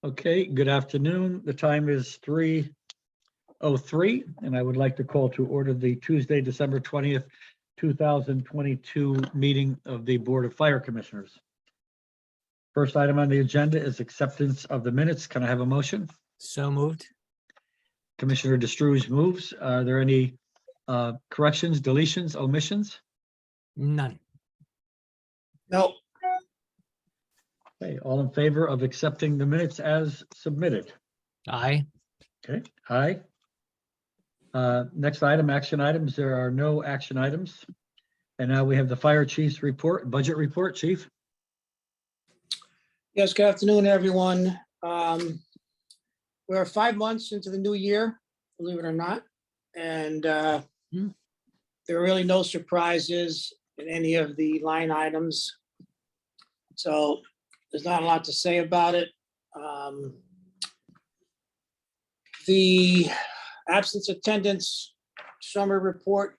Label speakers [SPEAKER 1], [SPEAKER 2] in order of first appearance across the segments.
[SPEAKER 1] Okay, good afternoon. The time is 3:03, and I would like to call to order the Tuesday, December 20th, 2022 meeting of the Board of Fire Commissioners. First item on the agenda is acceptance of the minutes. Can I have a motion?
[SPEAKER 2] So moved.
[SPEAKER 1] Commissioner DeStrouge moves. Are there any corrections, deletions, omissions?
[SPEAKER 2] None.
[SPEAKER 3] No,
[SPEAKER 1] Okay, all in favor of accepting the minutes as submitted?
[SPEAKER 2] Aye.
[SPEAKER 1] Okay, aye. Next item, action items. There are no action items. And now we have the fire chief's report, budget report, chief.
[SPEAKER 3] yes, good afternoon, everyone. We're 5 months into the new year, believe it or not. And there are really no surprises in any of the line items. So there's not a lot to say about it. The absence attendance summer report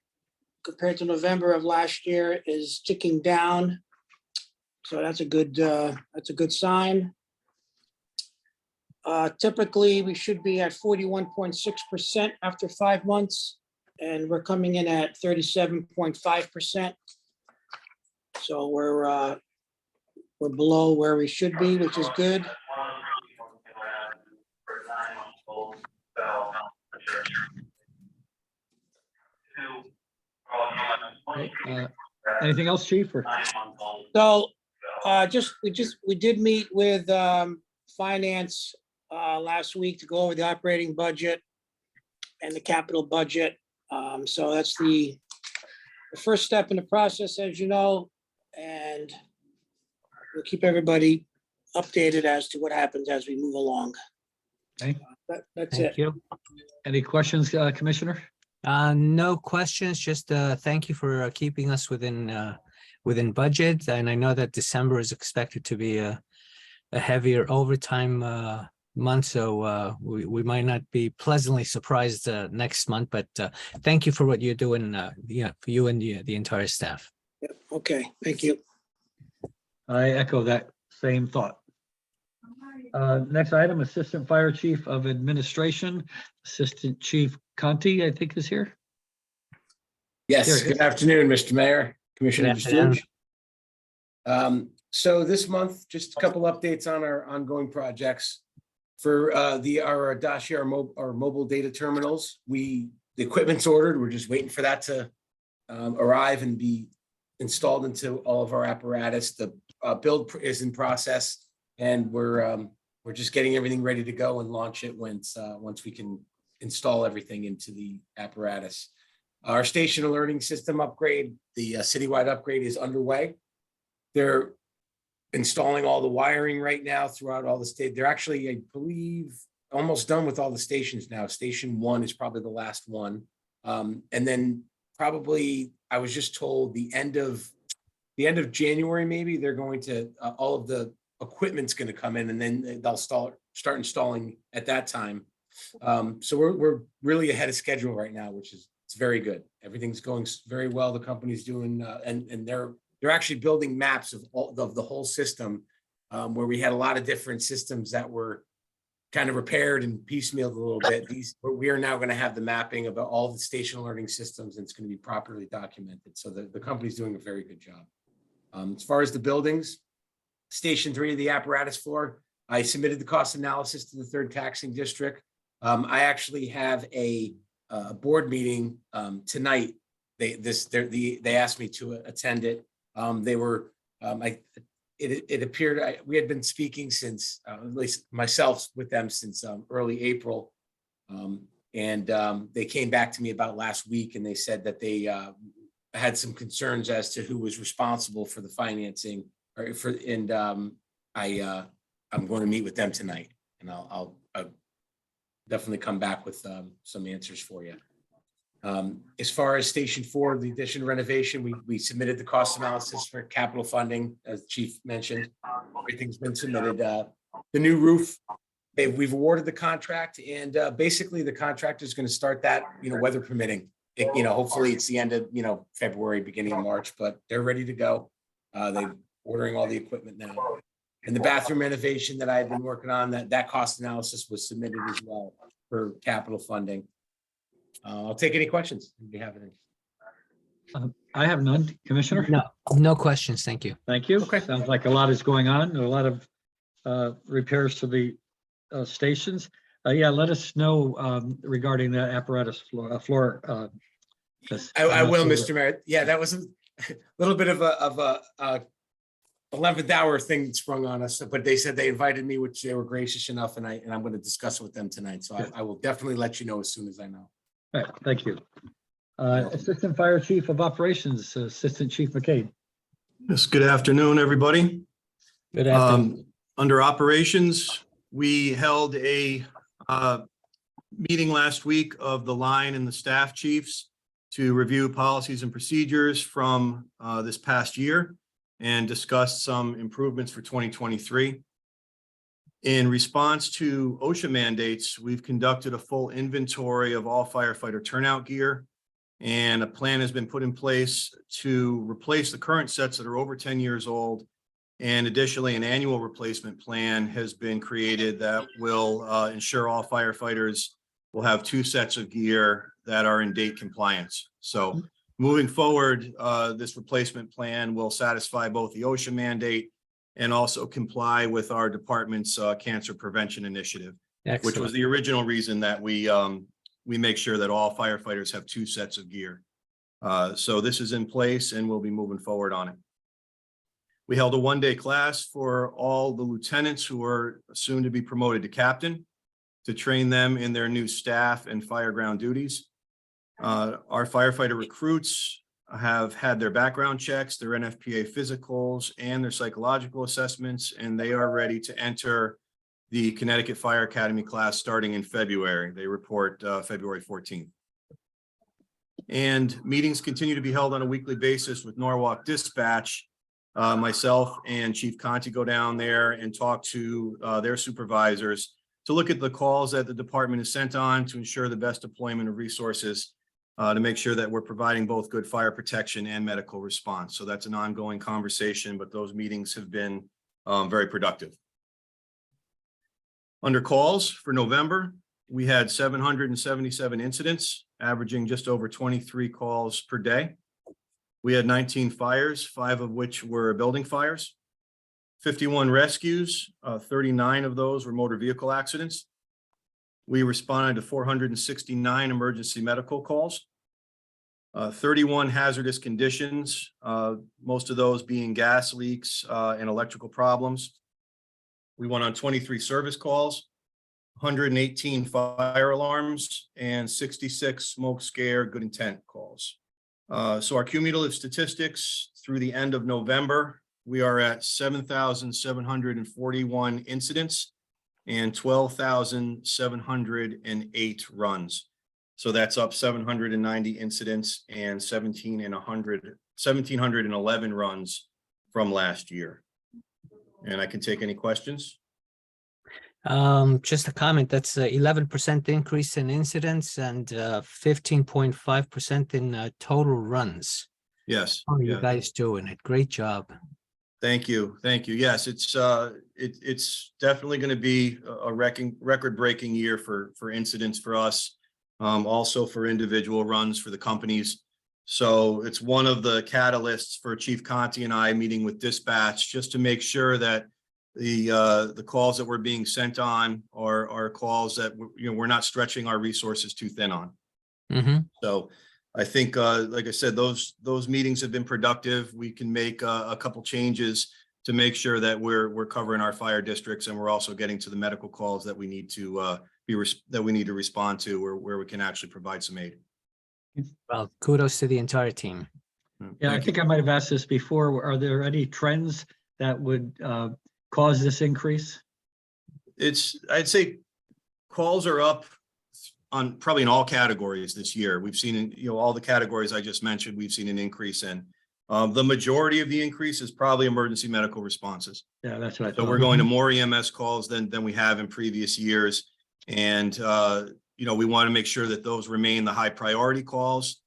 [SPEAKER 3] compared to November of last year is ticking down. So that's a good sign. Typically, we should be at 41.6% after 5 months, and we're coming in at 37.5%. So we're below where we should be, which is good.
[SPEAKER 1] Okay, anything else, chief? Or
[SPEAKER 3] So we did meet with finance last week to go over the operating budget and the capital budget. So that's the first step in the process, as you know, and we'll keep everybody updated as to what happens as we move along.
[SPEAKER 1] Okay.
[SPEAKER 3] That's
[SPEAKER 2] Thank
[SPEAKER 3] it.
[SPEAKER 2] you.
[SPEAKER 1] any questions, Commissioner?
[SPEAKER 2] No questions, just thank you for keeping us within budget. And I know that December is expected to be a heavier overtime month, so we might not be pleasantly surprised next month, but thank you for what you're doing, for you and the entire staff.
[SPEAKER 3] Yep, okay, thank you.
[SPEAKER 1] I echo that same thought. Next item, Assistant Fire Chief of Administration, Assistant Chief Conti, I think is here.
[SPEAKER 4] Yes,
[SPEAKER 1] Here it is.
[SPEAKER 4] good afternoon, Mr. Mayor, Commissioner
[SPEAKER 2] Good afternoon.
[SPEAKER 4] DeStrouge. So this month, just a couple updates on our ongoing projects. For our Adashi, our mobile data terminals, the equipment's ordered. We're just waiting for that to arrive and be installed into all of our apparatus. The build is in process, and we're just getting everything ready to go and launch it once we can install everything into the apparatus. Our station alerting system upgrade, the citywide upgrade, is underway. They're installing all the wiring right now throughout all the state. They're actually, I believe, almost done with all the stations now. Station 1 is probably the last one. And then probably, I was just told the end of January, maybe they're going to, all of the equipment's going to come in, and then they'll start installing at that time. So we're really ahead of schedule right now, which is, it's very good. Everything's going very well. The company's doing, and they're actually building maps of the whole system, where we had a lot of different systems that were kind of repaired and piecemealed a little bit. We are now going to have the mapping about all the station alerting systems, and it's going to be properly documented. So the company's doing a very good job. As far as the buildings, Station 3 of the apparatus floor, I submitted the cost analysis to the 3rd taxing district. I actually have a board meeting tonight. They asked me to attend it. It appeared we had been speaking since, at least myself with them, since early April. They came back to me about last week, and they said that they had some concerns as to who was responsible for the financing, I'm going to meet with them tonight, and I'll definitely come back with some answers for you. As far as Station 4, the addition renovation, we submitted the cost analysis for capital funding, as the Chief mentioned. Everything's been submitted. The new roof, we've awarded the contract, and basically the contractor is going to start that, weather permitting. Hopefully it's the end of, February, beginning of March, but they're ready to go. They're ordering all the equipment now. And the bathroom renovation that I've been working on, that cost analysis was submitted as well for capital funding. I'll take any questions if you have any.
[SPEAKER 1] I have none, Commissioner.
[SPEAKER 2] No, no questions. Thank you.
[SPEAKER 1] Thank you.
[SPEAKER 4] Okay.
[SPEAKER 1] Sounds like a lot is going on, a lot of repairs to the stations. Yeah, let us know regarding the apparatus floor. 'Cause
[SPEAKER 4] I
[SPEAKER 1] I'm not
[SPEAKER 4] will,
[SPEAKER 1] sure.
[SPEAKER 4] Mr. Mayor. Yeah, that was a little bit of a 11th hour thing sprung on us, but they said they invited me, which they were gracious enough, and I'm going to discuss it with them tonight. So I will definitely let you know as soon as I know.
[SPEAKER 1] All right, thank you. Assistant Fire Chief of Operations, Assistant Chief McCabe.
[SPEAKER 5] Yes, good afternoon, everybody.
[SPEAKER 2] Good afternoon.
[SPEAKER 5] Under operations, we held a meeting last week of the line and the staff chiefs to review policies and procedures from this past year and discuss some improvements for 2023. In response to OSHA mandates, we've conducted a full inventory of all firefighter turnout gear, and a plan has been put in place to replace the current sets that are over 10 years old. And additionally, an annual replacement plan has been created that will ensure all firefighters will have 2 sets of gear that are in date compliance. So moving forward, this replacement plan will satisfy both the OSHA mandate and also comply with our department's cancer prevention initiative, which was
[SPEAKER 2] Excellent.
[SPEAKER 5] the original reason that we make sure that all firefighters have 2 sets of gear. So this is in place and we'll be moving forward on it. We held a 1-day class for all the lieutenants who are soon to be promoted to captain to train them in their new staff and fireground duties. Our firefighter recruits have had their background checks, their NFPA physicals, and their psychological assessments, and they are ready to enter the Connecticut Fire Academy class starting in February. They report February 14th. And meetings continue to be held on a weekly basis with Norwalk Dispatch. Myself and Chief Conti go down there and talk to their supervisors to look at the calls that the department is sent on to ensure the best deployment of resources to make sure that we're providing both good fire protection and medical response. So that's an ongoing conversation, but those meetings have been very productive. Under calls for November, we had 777 incidents, averaging just over 23 calls per day. We had 19 fires, 5 of which were building fires, 51 rescues, 39 of those were motor vehicle accidents. We responded to 469 emergency medical calls, 31 hazardous conditions, most of those being gas leaks and electrical problems. We went on 23 service calls, 118 fire alarms, and 66 smoke scare good intent calls. So our cumulative statistics through the end of November, we are at 7,741 incidents and 12,708 runs. So that's up 790 incidents and 1,711 runs from last year. And I can take any questions.
[SPEAKER 2] Just a comment, that's 11% increase in incidents and 15.5% in total runs.
[SPEAKER 5] Yes.
[SPEAKER 2] How are you
[SPEAKER 5] yeah.
[SPEAKER 2] guys doing it? Great job.
[SPEAKER 5] Thank you. Thank you. Yes, it's definitely going to be a record-breaking year for incidents for us. Also for individual runs for the companies. So it's one of the catalysts for Chief Conti and I meeting with dispatch just to make sure that the calls that we're being sent on are calls that we're not stretching our resources too thin on.
[SPEAKER 2] Mm-hmm.
[SPEAKER 5] So I think, like I said, those meetings have been productive. We can make a couple changes to make sure that we're covering our fire districts, and we're also getting to the medical calls that we need to respond to, where we can actually provide some aid.
[SPEAKER 2] Well, kudos to the entire team.
[SPEAKER 1] Yeah, I
[SPEAKER 5] Thank
[SPEAKER 1] think
[SPEAKER 5] you.
[SPEAKER 1] I might have asked this before. Are there any trends that would cause this increase?
[SPEAKER 5] I'd say calls are up on probably in all categories this year. We've seen, all the categories I just mentioned, we've seen an increase in. The majority of the increase is probably emergency medical responses.
[SPEAKER 1] Yeah, that's what I
[SPEAKER 5] So
[SPEAKER 1] thought.
[SPEAKER 5] we're going to more EMS calls than we have in previous years. And, we want to make sure that those remain the high priority calls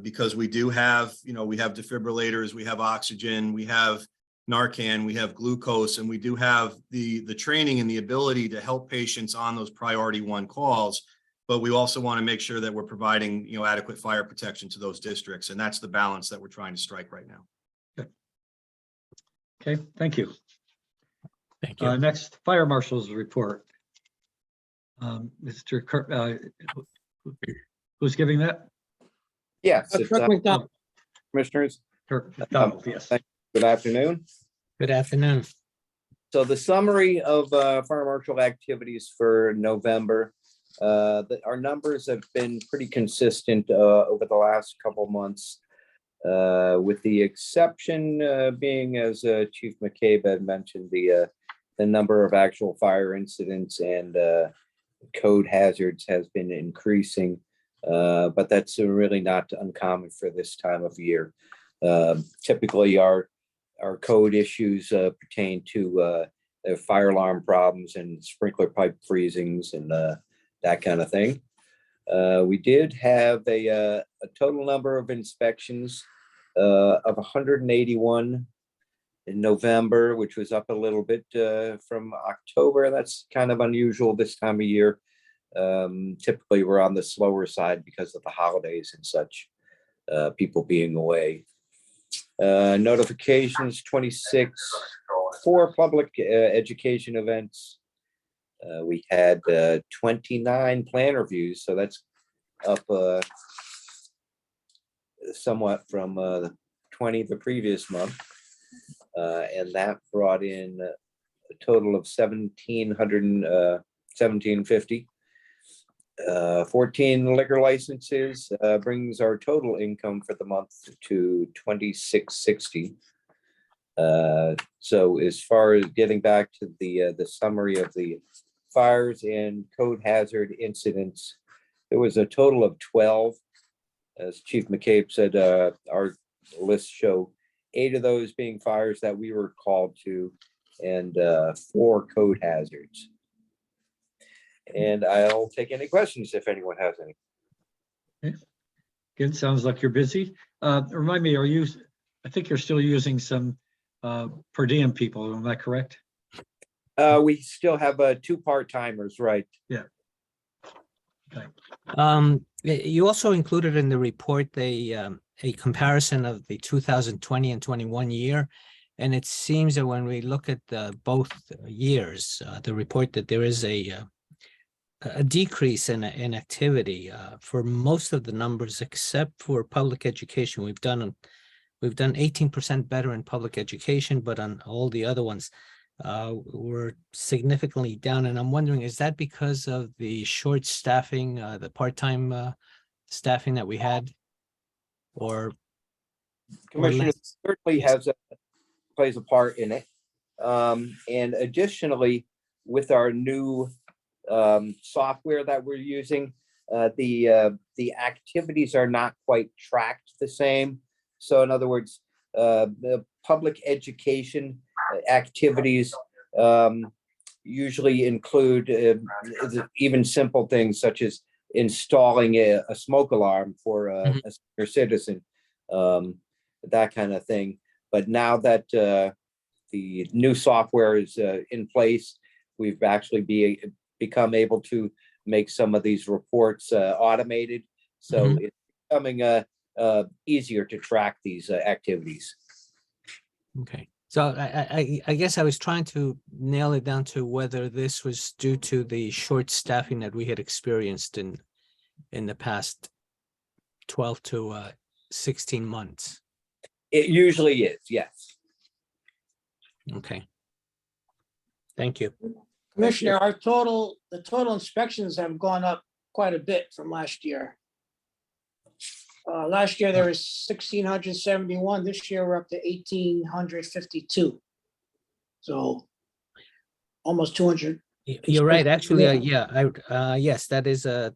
[SPEAKER 5] because we do have, we have defibrillators, we have oxygen, we have Narcan, we have glucose, and we do have the training and the ability to help patients on those priority 1 calls. But we also want to make sure that we're providing, adequate fire protection to those districts. And that's the balance that we're trying to strike right now.
[SPEAKER 1] Okay, thank you.
[SPEAKER 2] Thank you.
[SPEAKER 1] Next, fire marshal's report. Mr. Kirk, who's giving that?
[SPEAKER 6] Yes, it's,
[SPEAKER 3] Kirk McDonald.
[SPEAKER 6] Commissioners,
[SPEAKER 1] Kirk McDonald, yes.
[SPEAKER 6] thank good afternoon.
[SPEAKER 2] Good afternoon.
[SPEAKER 6] So the summary of fire marshal activities for November, our numbers have been pretty consistent over the last couple months, with the exception being, as Chief McCabe had mentioned, the number of actual fire incidents and code hazards has been increasing, but that's really not uncommon for this time of year. Typically, our code issues pertain to fire alarm problems and sprinkler pipe freezings and that kind of thing. We did have a total number of inspections of 181 in November, which was up a little bit from October. That's kind of unusual this time of year. Typically, we're on the slower side because of the holidays and such, people being away. Notifications 26 for public education events. We had 29 plan reviews, so that's up somewhat from 20 the previous month. And that brought in a total of 1,750. 14 liquor licenses brings our total income for the month to 2,660. So as far as getting back to the summary of the fires and code hazard incidents, there was a total of 12. As Chief McCabe said, our lists show 8 of those being fires that we were called to, and 4 code hazards. And I'll take any questions if anyone has any.
[SPEAKER 1] It sounds like you're busy. Remind me, I think you're still using some per diem people, am I correct?
[SPEAKER 6] We still have 2 part-timers, right?
[SPEAKER 2] You also included in the report a comparison of the 2020 and 21 year. And it seems that when we look at both years, the report, that there is a decrease in activity for most of the numbers, except for public education. We've done 18% better in public education, but on all the other ones, we're significantly down. And I'm wondering, is that because of the short staffing, the part-time staffing that we had, or
[SPEAKER 6] Commissioner certainly plays a part in it. And additionally, with our new software that we're using, the activities are not quite tracked the same. So in other words, the public education activities usually include even simple things such as installing a smoke alarm for a senior citizen, that kind of thing. But now that the new software is in place, we've actually become able to make some of these reports automated. So it's becoming easier to track these activities.
[SPEAKER 2] okay. So I guess I was trying to nail it down to whether this was due to the short staffing that we had experienced in the past 12 to 16 months.
[SPEAKER 6] It usually is, yes.
[SPEAKER 2] Okay. Thank you.
[SPEAKER 3] Commissioner, the total inspections have gone up quite a bit from last year. Last year, there was 1,671. This year, we're up to 1,852. So almost 200.
[SPEAKER 2] You're right. Actually, yes, that is a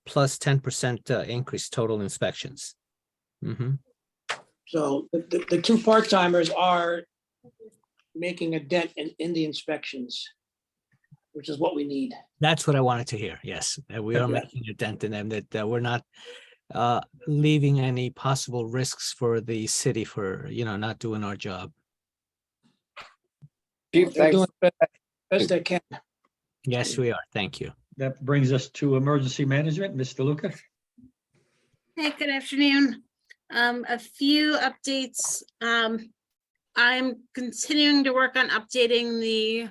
[SPEAKER 2] plus 10% increase total inspections.
[SPEAKER 3] So the 2 part-timers are making a dent in the inspections, which is what we need.
[SPEAKER 2] That's what I wanted to hear. Yes, that we are making a dent in them, that we're not leaving any possible risks for the city for, not doing our job.
[SPEAKER 6] Chief,
[SPEAKER 3] They're
[SPEAKER 6] thanks.
[SPEAKER 3] doing best they can.
[SPEAKER 2] Yes, we are. Thank you.
[SPEAKER 1] That brings us to emergency management. Mr. Luca?
[SPEAKER 7] Hey, good afternoon. A few updates. I'm continuing to work on updating the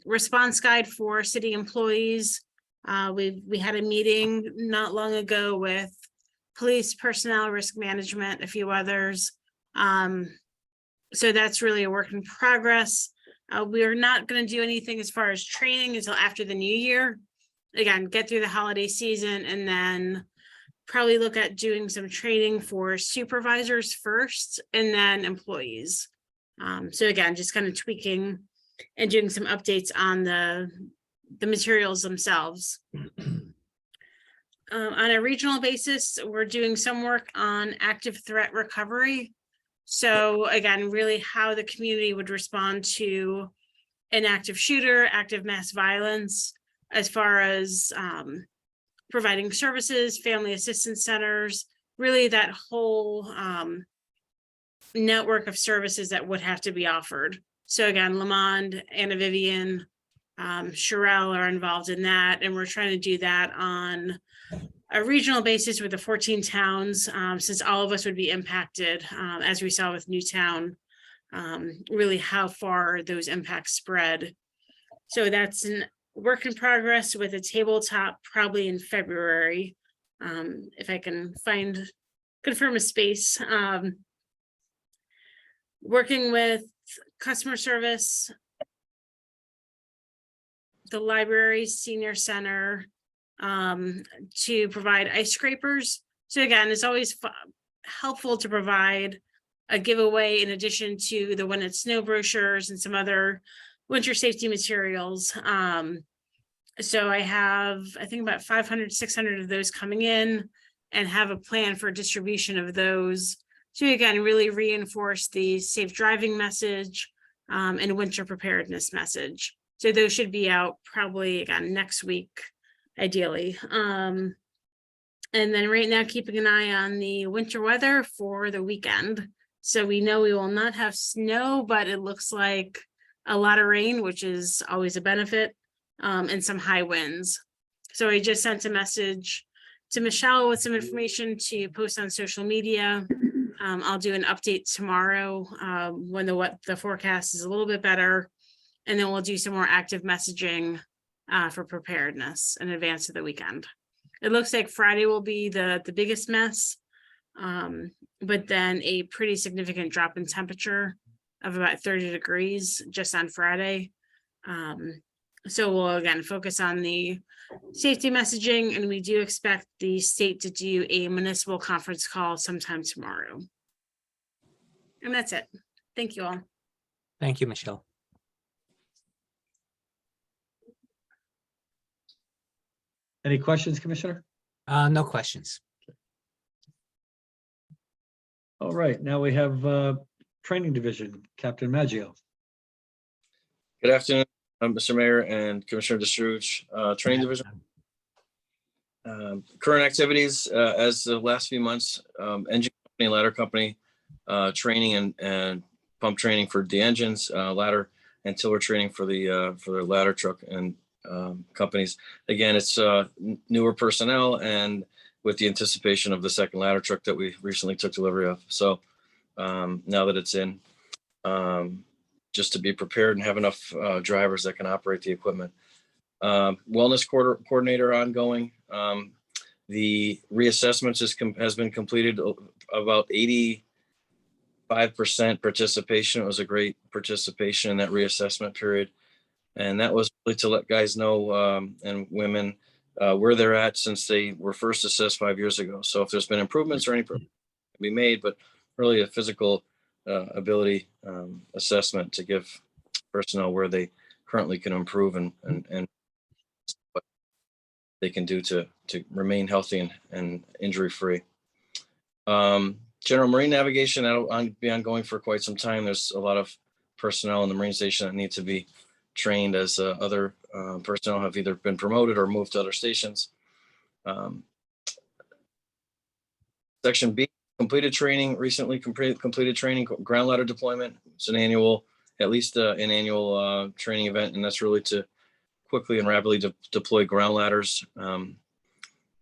[SPEAKER 7] response guide for city employees. We had a meeting not long ago with police, personnel, risk management, a few others. So that's really a work in progress. We are not going to do anything as far as training until after the new year. Again, get through the holiday season and then probably look at doing some training for supervisors first and then employees. So again, just kind of tweaking and doing some updates on the materials themselves. On a regional basis, we're doing some work on active threat recovery. So again, really how the community would respond to an active shooter, active mass violence, as far as providing services, family assistance centers, really that whole network of services that would have to be offered. So again, Lamond, Anna Vivian, Sherelle are involved in that, and we're trying to do that on a regional basis with the 14 towns, since all of us would be impacted, as we saw with Newtown, really how far those impacts spread. So that's an work in progress with a tabletop probably in February, if I can confirm a space. Working with customer service, the library, senior center, to provide ice scrapers. So again, it's always helpful to provide a giveaway in addition to the When It Snow brochures and some other winter safety materials. So I have, I think about 500, 600 of those coming in and have a plan for distribution of those to again, really reinforce the safe driving message and winter preparedness message. So those should be out probably again next week, ideally. And then right now, keeping an eye on the winter weather for the weekend. So we know we will not have snow, but it looks like a lot of rain, which is always a benefit, and some high winds. So I just sent a message to Michelle with some information to post on social media. I'll do an update tomorrow when the forecast is a little bit better. And then we'll do some more active messaging for preparedness in advance of the weekend. It looks like Friday will be the biggest mess, but then a pretty significant drop in temperature of about 30 degrees just on Friday. So we'll again focus on the safety messaging, and we do expect the state to do a municipal conference call sometime tomorrow. And that's it. Thank you all.
[SPEAKER 2] Thank you, Michelle.
[SPEAKER 1] Any questions, Commissioner?
[SPEAKER 2] No questions.
[SPEAKER 1] All right, now we have Training Division, Captain Maggio.
[SPEAKER 8] Good afternoon, Mr. Mayor and Commissioner DeStrouge. Training Division. Current activities, as the last few months, engine company, ladder company, training and pump training for the engines, ladder and tiller training for their ladder truck and companies. Again, it's newer personnel and with the anticipation of the second ladder truck that we recently took delivery of. So now that it's in, just to be prepared and have enough drivers that can operate the equipment. Wellness coordinator ongoing. The reassessments has been completed, about 85% participation. It was a great participation in that reassessment period. And that was really to let guys know and women where they're at since they were first assessed 5 years ago. So if there's been improvements or any improvement can be made, but really a physical ability assessment to give personnel where they currently can improve and what they can do to remain healthy and injury free. General marine navigation, that'll be ongoing for quite some time. There's a lot of personnel in the marine station that need to be trained as other personnel have either been promoted or moved to other stations. Section B, completed training, recently completed training, ground ladder deployment. It's an annual at least an annual training event, and that's really to quickly and rapidly deploy ground ladders.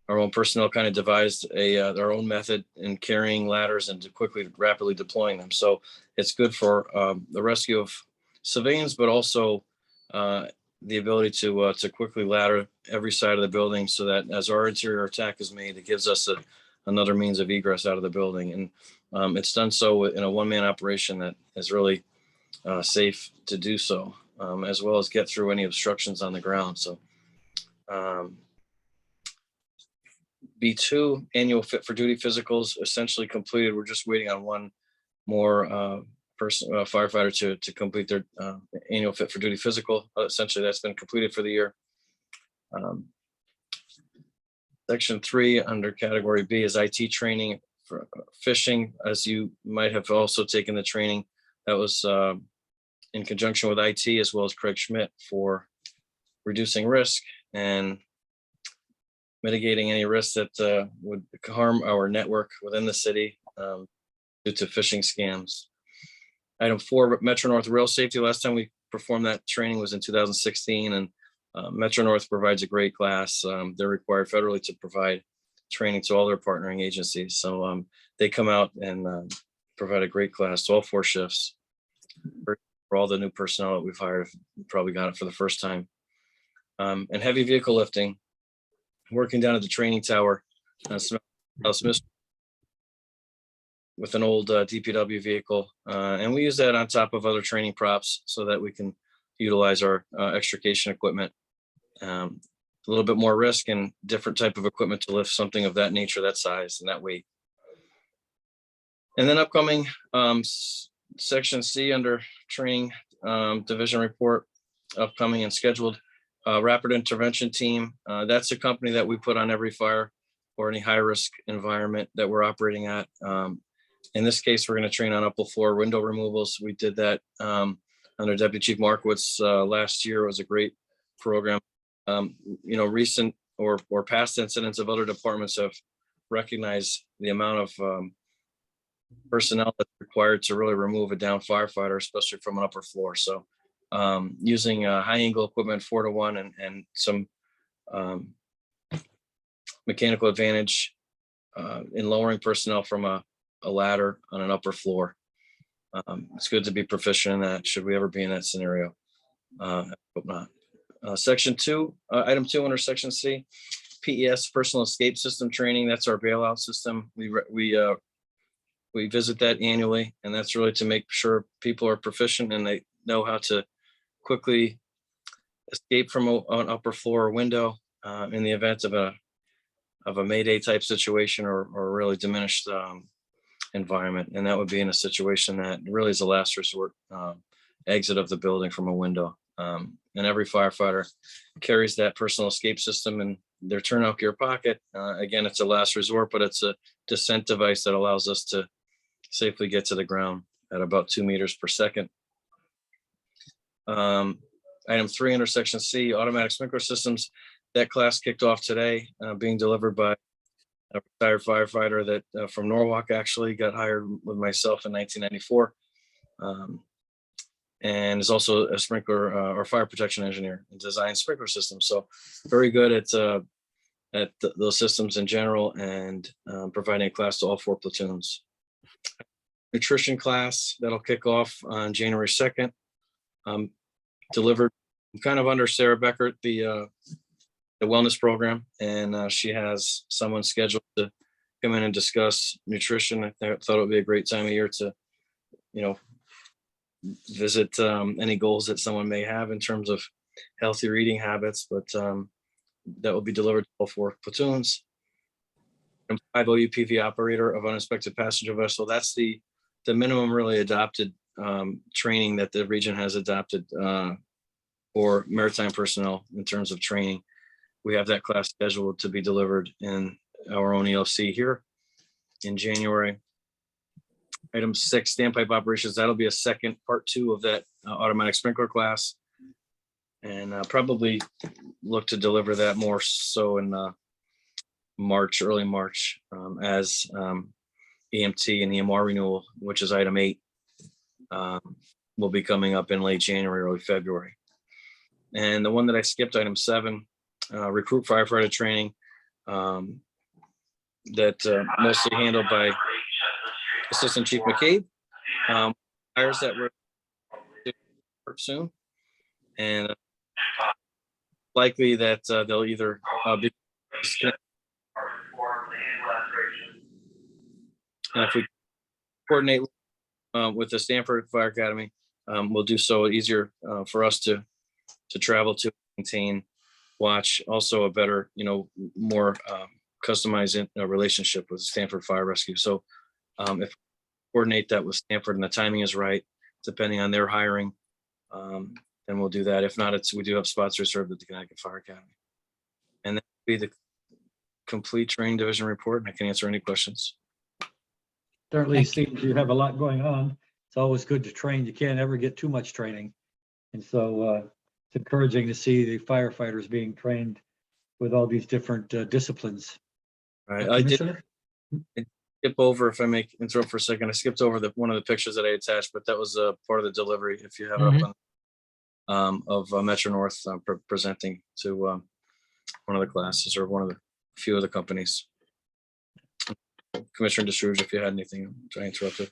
[SPEAKER 8] Our own personnel kind of devised their own method in carrying ladders and to quickly, rapidly deploying them. So it's good for the rescue of civilians, but also the ability to quickly ladder every side of the building so that as our interior attack is made, it gives us another means of egress out of the building. And it's done so in a one-man operation that is really safe to do so, as well as get through any obstructions on the ground. So B2 annual fit for duty physicals essentially completed. We're just waiting on one more firefighter to complete their annual fit for duty physical. Essentially, that's been completed for the year. Section 3 under category B is IT training for fishing. As you might have also taken the training that was in conjunction with IT as well as Craig Schmidt for reducing risk and mitigating any risks that would harm our network within the city due to phishing scams. Item 4, Metro North Rail Safety. Last time we performed that training was in 2016, and Metro North provides a great class. They're required federally to provide training to all their partnering agencies. So they come out and provide a great class to all 4 shifts. For all the new personnel that we've hired, probably got it for the first time. And heavy vehicle lifting, working down at the training tower, with an old DPW vehicle. And we use that on top of other training props so that we can utilize our extrication equipment. A little bit more risk and different type of equipment to lift something of that nature, that size and that weight. And then upcoming section C under training division report, upcoming and scheduled rapid intervention team. That's a company that we put on every fire or any high risk environment that we're operating at. In this case, we're going to train on upper floor window removals. We did that under Deputy Chief Markowitz last year. It was a great program. Recent or past incidents of other departments have recognized the amount of personnel that's required to really remove a down firefighter, especially from an upper floor. So using high angle equipment 4-to-1 and some mechanical advantage in lowering personnel from a ladder on an upper floor. It's good to be proficient in that should we ever be in that scenario. I hope not. Section 2, item 2 under section C, PES personal escape system training. That's our bailout system. We visit that annually, and that's really to make sure people are proficient and they know how to quickly escape from an upper floor or window in the event of a Mayday type situation or really diminished environment. And that would be in a situation that really is a last resort exit of the building from a window. And every firefighter carries that personal escape system in their turnout gear pocket. Again, it's a last resort, but it's a descent device that allows us to safely get to the ground at about 2 meters per second. Item 3 under section C, automatic sprinkler systems. That class kicked off today, being delivered by a retired firefighter that from Norwalk actually got hired with myself in 1994. And is also a sprinkler or fire protection engineer and design sprinkler systems. So very good at those systems in general and providing a class to all 4 platoons. Nutrition class that'll kick off on January 2nd. Delivered kind of under Sarah Beckert, the wellness program, and she has someone scheduled to come in and discuss nutrition. I thought it would be a great time of year to, visit any goals that someone may have in terms of healthier eating habits, but that will be delivered to all 4 platoons. And 5 OUPV operator of uninspected passenger vessel. That's the minimum really adopted training that the region has adopted for maritime personnel in terms of training. We have that class scheduled to be delivered in our own ELC here in January. Item 6, standpipe operations. That'll be a second part 2 of that automatic sprinkler class. And probably look to deliver that more so in March, early March, as EMT and EMR renewal, which is item 8. will be coming up in late January, early February. And the one that I skipped, item 7, recruit firefighter training, that mostly handled by Assistant Chief McCabe. Hires that were soon, and likely that they'll either be. And if we coordinate with the Stanford Fire Academy, we'll do so easier for us to travel to, maintain, watch, also a better, more customized relationship with Stanford Fire Rescue. So if we coordinate that with Stanford and the timing is right, depending on their hiring, then we'll do that. If not, we do have spots reserved at the Connecticut Fire Academy. And that will be the complete training division report, and I can answer any questions.
[SPEAKER 1] Certainly
[SPEAKER 2] Thank you.
[SPEAKER 1] seems you have a lot going on. It's always good to train. You can't ever get too much training. And so it's encouraging to see the firefighters being trained with all these different disciplines.
[SPEAKER 8] All right, I did
[SPEAKER 1] Commissioner?
[SPEAKER 8] skip over, if I may interrupt for a second, I skipped over one of the pictures that I attached, but that was a part of the delivery, if you have it up on, of Metro North presenting to one of the classes or one of the few of the companies. Commissioner DeSrouge, if you had anything, I interrupted.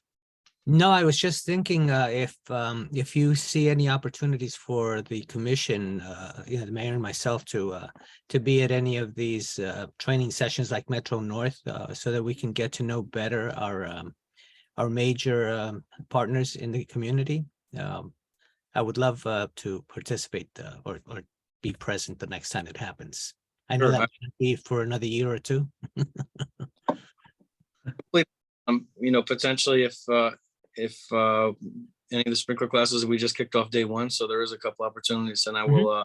[SPEAKER 2] No, I was just thinking if you see any opportunities for the commission, the mayor and myself to be at any of these training sessions like Metro North, so that we can get to know better our major partners in the community. I would love to participate or be present the next time it happens. I know
[SPEAKER 8] Sure.
[SPEAKER 2] that might be for another year or two.
[SPEAKER 8] Potentially if any of the sprinkler classes, we just kicked off day 1, so there is a couple opportunities, and I will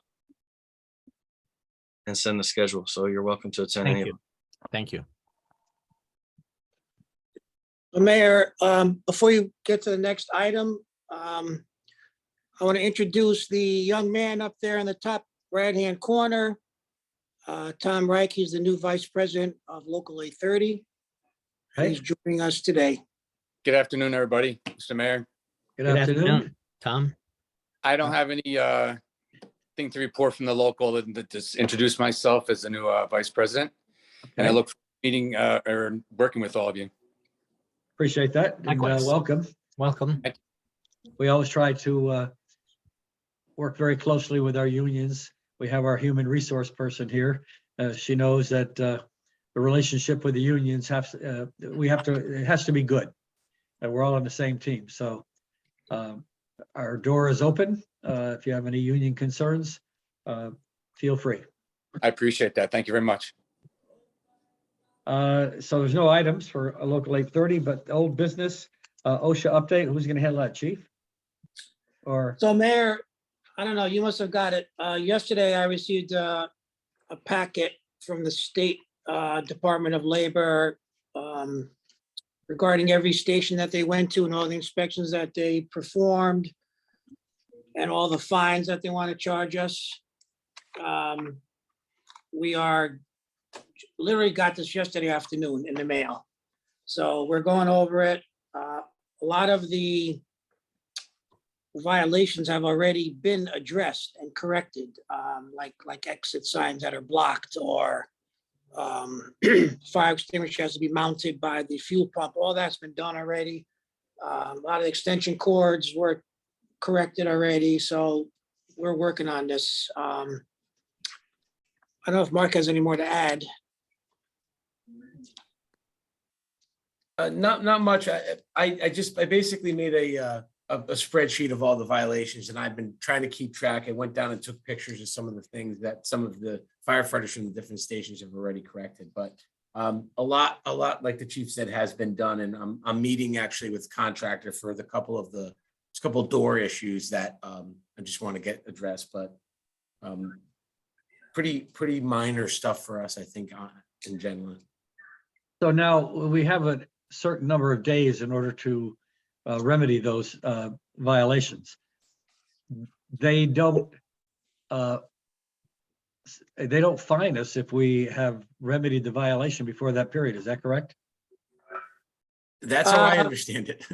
[SPEAKER 8] and send the schedule. So you're welcome to attend any
[SPEAKER 2] Thank
[SPEAKER 8] of
[SPEAKER 2] you.
[SPEAKER 8] them.
[SPEAKER 2] Thank you.
[SPEAKER 3] Mayor, before you get to the next item, I want to introduce the young man up there in the top right-hand corner. Tom Reich, he's the new Vice President of Local 830.
[SPEAKER 1] Hey.
[SPEAKER 3] He's joining us today.
[SPEAKER 9] Good afternoon, everybody. Mr. Mayor,
[SPEAKER 1] Good afternoon.
[SPEAKER 2] Tom.
[SPEAKER 9] I don't have any thing to report from the local, that just introduce myself as the new vice president. And I
[SPEAKER 1] Okay.
[SPEAKER 9] look forward to meeting or working with all of you.
[SPEAKER 1] Appreciate that. And
[SPEAKER 2] Likewise.
[SPEAKER 1] welcome.
[SPEAKER 2] Welcome.
[SPEAKER 1] We always try to work very closely with our unions. We have our human resource person here. She knows that the relationship with the unions it has to be good. And we're all on the same team. So our door is open. If you have any union concerns, feel free.
[SPEAKER 9] I appreciate that. Thank you very much.
[SPEAKER 1] So there's no items for a local 830, but old business, OSHA update. Who's going to handle that, chief? Or
[SPEAKER 3] So Mayor, I don't know, you must have got it. Yesterday, I received a packet from the State Department of Labor regarding every station that they went to and all the inspections that they performed and all the fines that they want to charge us. We literally got this yesterday afternoon in the mail. So we're going over it. A lot of the violations have already been addressed and corrected, like exit signs that are blocked, or fire extinguisher has to be mounted by the fuel pump. All that's been done already. A lot of extension cords were corrected already, so we're working on this. I don't know if Mark has any more to add.
[SPEAKER 4] Not much. I basically made a spreadsheet of all the violations, and I've been trying to keep track. I went down and took pictures of some of the things that some of the firefighters from the different stations have already corrected. But a lot, like the chief said, has been done, and I'm meeting actually with contractor for a couple of door issues that I just want to get addressed. But pretty minor stuff for us, I think, in general.
[SPEAKER 1] so now we have a certain number of days in order to remedy those violations. They don't fine us if we have remedied the violation before that period. Is that correct?
[SPEAKER 4] That's how I understand it.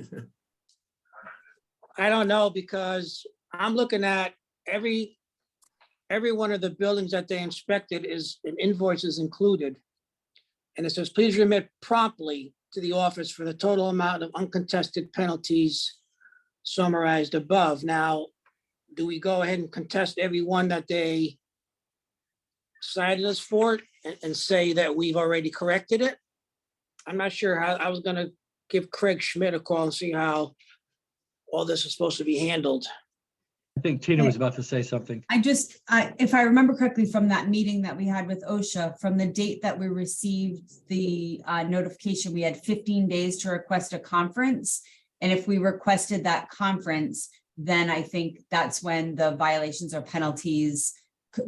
[SPEAKER 3] I don't know, because I'm looking at every one of the buildings that they inspected is an invoice is included. And it says, please remit promptly to the office for the total amount of uncontested penalties summarized above. Now, do we go ahead and contest every one that they cited us for and say that we've already corrected it? I'm not sure how, I was gonna give Craig Schmidt a call and see how all this is supposed to be handled.
[SPEAKER 1] I think Tina was about to say something.
[SPEAKER 10] If I remember correctly from that meeting that we had with OSHA, from the date that we received the notification, we had 15 days to request a conference. And if we requested that conference, then I think that's when the violations or penalties,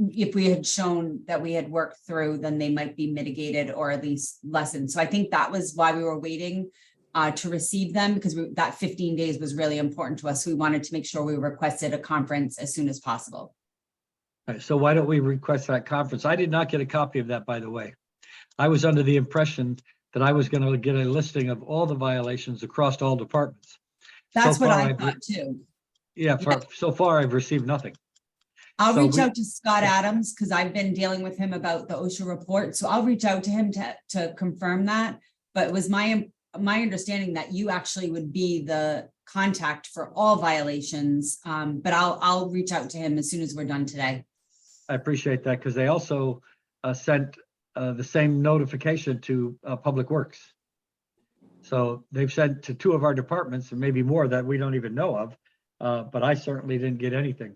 [SPEAKER 10] if we had shown that we had worked through, then they might be mitigated or at least lessened. So I think that was why we were waiting to receive them, because that 15 days was really important to us. We wanted to make sure we requested a conference as soon as possible.
[SPEAKER 1] All right, so why don't we request that conference? I did not get a copy of that, by the way. I was under the impression that I was going to get a listing of all the violations across all departments.
[SPEAKER 10] That's
[SPEAKER 1] So
[SPEAKER 10] what
[SPEAKER 1] far,
[SPEAKER 10] I
[SPEAKER 1] I've
[SPEAKER 10] thought too.
[SPEAKER 1] Yeah, so far I've received nothing.
[SPEAKER 10] I'll
[SPEAKER 1] So
[SPEAKER 10] reach
[SPEAKER 1] we-
[SPEAKER 10] out to Scott Adams because I've been dealing with him about the OSHA report. So I'll reach out to him to confirm that. But it was my understanding that you actually would be the contact for all violations. But I'll reach out to him as soon as we're done today.
[SPEAKER 1] I appreciate that because they also sent the same notification to Public Works. So they've sent to 2 of our departments and maybe more that we don't even know of, but I certainly didn't get anything.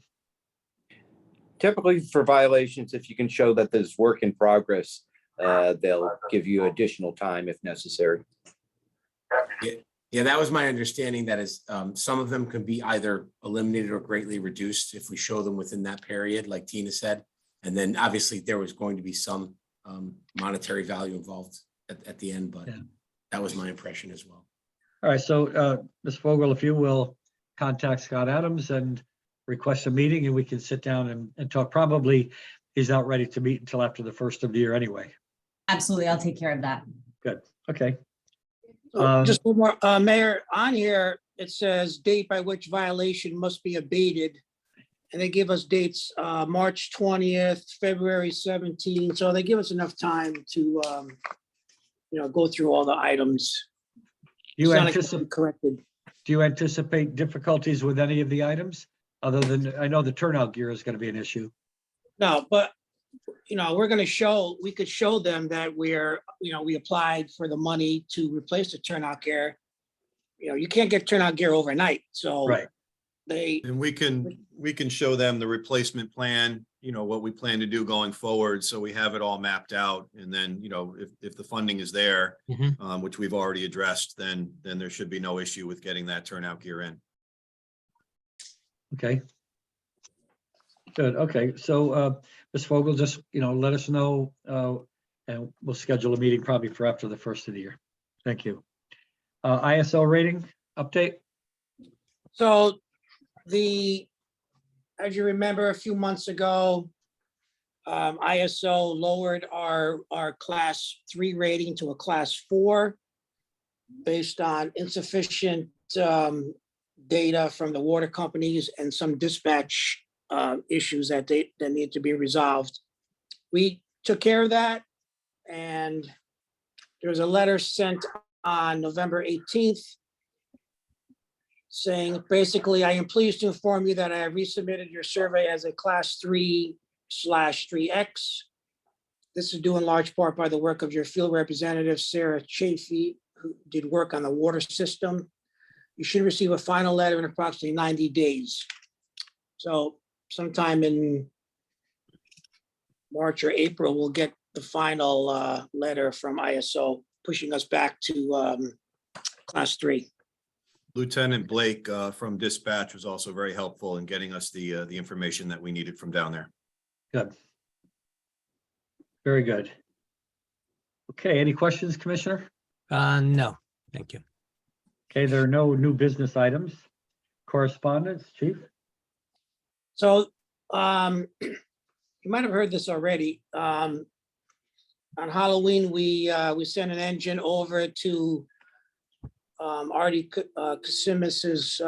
[SPEAKER 6] Typically for violations, if you can show that there's work in progress, they'll give you additional time if necessary.
[SPEAKER 4] Yeah, that was my understanding. That is, some of them can be either eliminated or greatly reduced if we show them within that period, like Tina said. And then obviously there was going to be some monetary value involved at the end, but
[SPEAKER 1] Yeah.
[SPEAKER 4] that was my impression as well.
[SPEAKER 1] All right, so Ms. Vogel, if you will contact Scott Adams and request a meeting and we can sit down and talk. Probably he's not ready to meet until after the first of the year anyway.
[SPEAKER 10] Absolutely. I'll take care of that.
[SPEAKER 1] Good, okay.
[SPEAKER 3] Just one more, Mayor, on here, it says date by which violation must be abated. And they give us dates, March 20th, February 17th. So they give us enough time to, go through all the items.
[SPEAKER 1] You
[SPEAKER 3] Sound like
[SPEAKER 1] anticipate,
[SPEAKER 3] corrected.
[SPEAKER 1] do you anticipate difficulties with any of the items? Other than, I know the turnout gear is going to be an issue.
[SPEAKER 3] No, but, we could show them that we applied for the money to replace the turnout gear. You can't get turnout gear overnight, so.
[SPEAKER 1] Right.
[SPEAKER 5] And we can show them the replacement plan, what we plan to do going forward. So we have it all mapped out. And then, if the funding is there, which we've already addressed, then there should be no issue with getting that turnout gear in.
[SPEAKER 1] Okay. Good, okay, so Ms. Vogel, just, let us know and we'll schedule a meeting probably for after the first of the year. Thank you. ISO rating update?
[SPEAKER 3] So as you remember, a few months ago, ISO lowered our class 3 rating to a class 4 based on insufficient data from the water companies and some dispatch issues that need to be resolved. We took care of that, and there was a letter sent on November 18th saying, basically, I am pleased to inform you that I have resubmitted your survey as a class 3/3X. This is due in large part by the work of your field representative, Sarah Chafee, who did work on the water system. You should receive a final letter in approximately 90 days. So sometime in March or April, we'll get the final letter from ISO pushing us back to class 3.
[SPEAKER 5] Lieutenant Blake from dispatch was also very helpful in getting us the information that we needed from down there.
[SPEAKER 1] Good. Very good. Okay, any questions, Commissioner?
[SPEAKER 2] No, thank you.
[SPEAKER 1] Okay, there are no new business items. Correspondence, Chief?
[SPEAKER 3] So you might have heard this already. On Halloween, we sent an engine over to Artie Kasimis's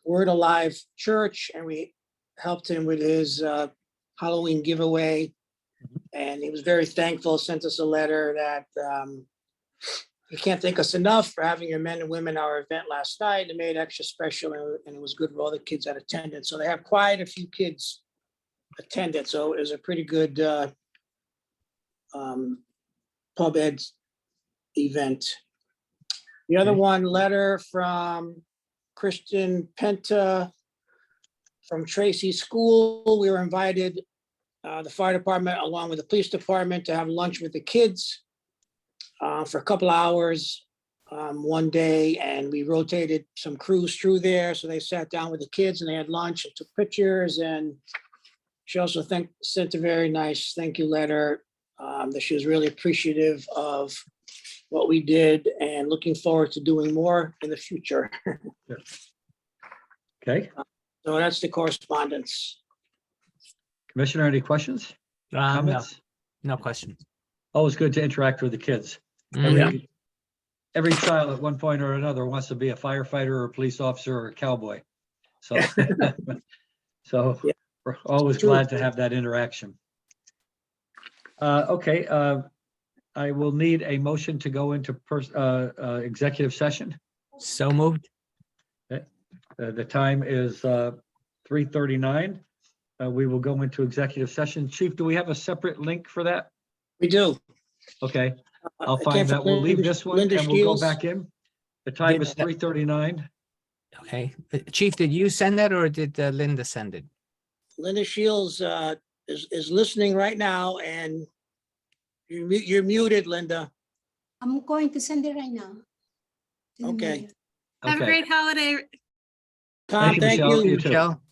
[SPEAKER 3] Word Alive Church, and we helped him with his Halloween giveaway. And he was very thankful, sent us a letter that he can't thank us enough for having your men and women at our event last night. It made it extra special, and it was good for all the kids that attended. So they have quite a few kids attended. So it was a pretty good pub ed event. The other
[SPEAKER 1] Okay.
[SPEAKER 3] one, letter from Christian Penta from Tracy School. We were invited, the fire department, along with the police department, to have lunch with the kids for a couple hours one day, and we rotated some crews through there. So they sat down with the kids and they had lunch and took pictures. And she also sent a very nice thank you letter that she was really appreciative of what we did and looking forward to doing more in the future.
[SPEAKER 1] Okay,
[SPEAKER 3] So that's the correspondence.
[SPEAKER 1] Commissioner, any questions,
[SPEAKER 2] No,
[SPEAKER 1] comments?
[SPEAKER 2] no questions.
[SPEAKER 1] Always good to interact with the kids.
[SPEAKER 2] Mhm.
[SPEAKER 1] Every child at one point or another wants to be a firefighter or a police officer or a cowboy. So, so
[SPEAKER 3] Yeah.
[SPEAKER 1] we're always
[SPEAKER 3] True.
[SPEAKER 1] glad to have that interaction. Okay, I will need a motion to go into executive session.
[SPEAKER 2] So moved.
[SPEAKER 1] The time is 3:39. We will go into executive session. Chief, do we have a separate link for that?
[SPEAKER 3] We do.
[SPEAKER 1] Okay, I'll
[SPEAKER 3] It
[SPEAKER 1] find
[SPEAKER 3] came from
[SPEAKER 1] that. We'll leave
[SPEAKER 3] Linda-
[SPEAKER 1] this one
[SPEAKER 3] Linda
[SPEAKER 1] and we'll go
[SPEAKER 3] Shields.
[SPEAKER 1] back in. The time
[SPEAKER 2] Did-
[SPEAKER 1] is 3:39.
[SPEAKER 2] Okay. Chief, did you send that or did Linda send it?
[SPEAKER 3] Linda Shields is listening right now, and you're muted, Linda.
[SPEAKER 11] I'm going to send it right now. to the
[SPEAKER 3] Okay.
[SPEAKER 11] mayor.
[SPEAKER 7] Have a
[SPEAKER 1] Okay.
[SPEAKER 7] great holiday.
[SPEAKER 3] Tom,
[SPEAKER 1] you,
[SPEAKER 3] thank
[SPEAKER 1] Michelle.
[SPEAKER 3] you.
[SPEAKER 1] You too.
[SPEAKER 2] Michelle?